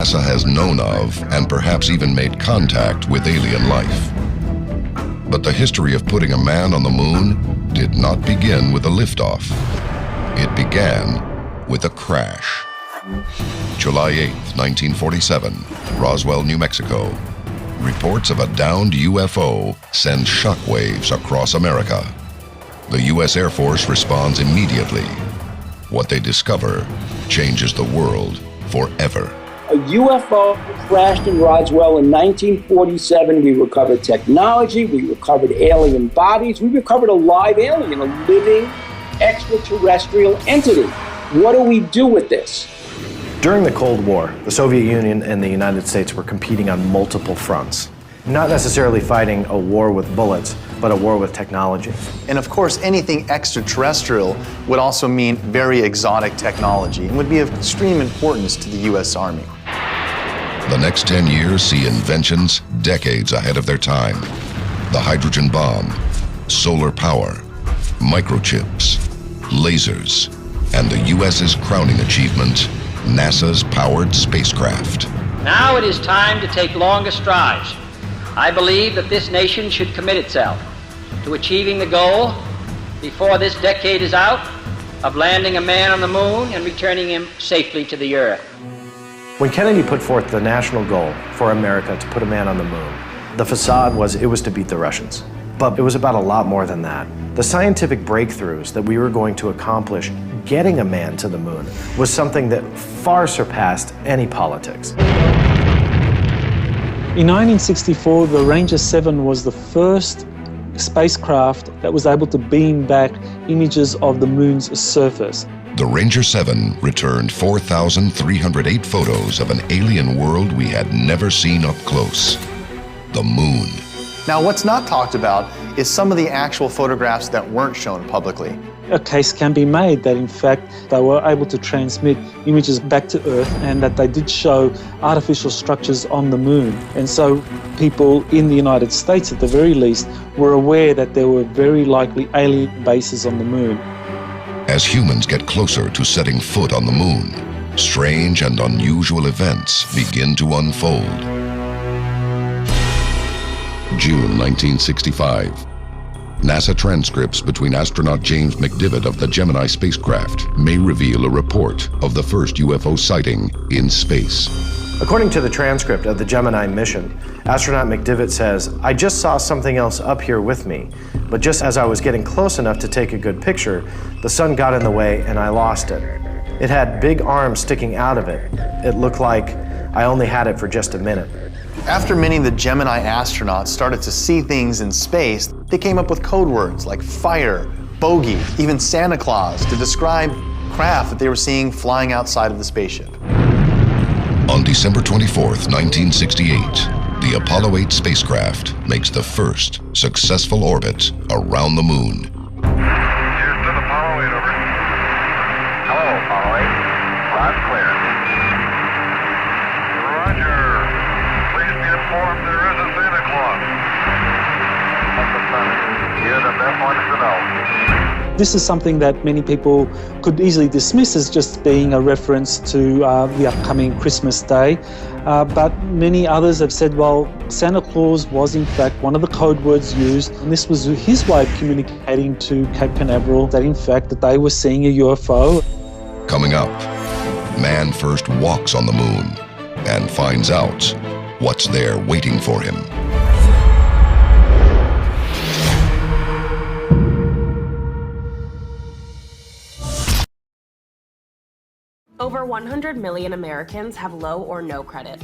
NASA has known of and perhaps even made contact with alien life. But the history of putting a man on the moon did not begin with a liftoff. It began with a crash. July 8, 1947, Roswell, New Mexico. Reports of a downed UFO send shockwaves across America. The U.S. Air Force responds immediately. What they discover changes the world forever. A UFO crashed in Roswell in 1947. We recovered technology, we recovered alien bodies, we recovered a live alien, a living extraterrestrial entity. What do we do with this? During the Cold War, the Soviet Union and the United States were competing on multiple fronts. Not necessarily fighting a war with bullets, but a war with technology. And of course, anything extraterrestrial would also mean very exotic technology and would be of extreme importance to the U.S. Army. The next 10 years see inventions decades ahead of their time. The hydrogen bomb, solar power, microchips, lasers, and the U.S.'s crowning achievement, NASA's powered spacecraft. Now it is time to take longer strides. I believe that this nation should commit itself to achieving the goal, before this decade is out, of landing a man on the moon and returning him safely to the Earth. When Kennedy put forth the national goal for America to put a man on the moon, the facade was it was to beat the Russians. But it was about a lot more than that. The scientific breakthroughs that we were going to accomplish getting a man to the moon was something that far surpassed any politics. In 1964, the Ranger 7 was the first spacecraft that was able to beam back images of the moon's surface. The Ranger 7 returned 4,308 photos of an alien world we had never seen up close, the moon. Now, what's not talked about is some of the actual photographs that weren't shown publicly. A case can be made that in fact they were able to transmit images back to Earth and that they did show artificial structures on the moon. And so people in the United States at the very least were aware that there were very likely alien bases on the moon. As humans get closer to setting foot on the moon, strange and unusual events begin to unfold. June 1965. NASA transcripts between astronaut James McDivitt of the Gemini spacecraft may reveal a report of the first UFO sighting in space. According to the transcript of the Gemini mission, astronaut McDivitt says, "I just saw something else up here with me, but just as I was getting close enough to take a good picture, the sun got in the way and I lost it. It had big arms sticking out of it. It looked like I only had it for just a minute." After many of the Gemini astronauts started to see things in space, they came up with code words like fire, bogey, even Santa Claus to describe craft that they were seeing flying outside of the spaceship. On December 24th, 1968, the Apollo 8 spacecraft makes the first successful orbit around the moon. Houston, Apollo 8, over. Hello, Apollo 8. Loud and clear. Roger. Please be informed there is a Santa Claus. You're the best ones to know. This is something that many people could easily dismiss as just being a reference to the upcoming Christmas Day, but many others have said, well, Santa Claus was in fact one of the code words used, and this was his way of communicating to Cape Canaveral that in fact that they were seeing a UFO. Coming up, man first walks on the moon and finds out what's there waiting for him. Over 100 million Americans have low or no credit.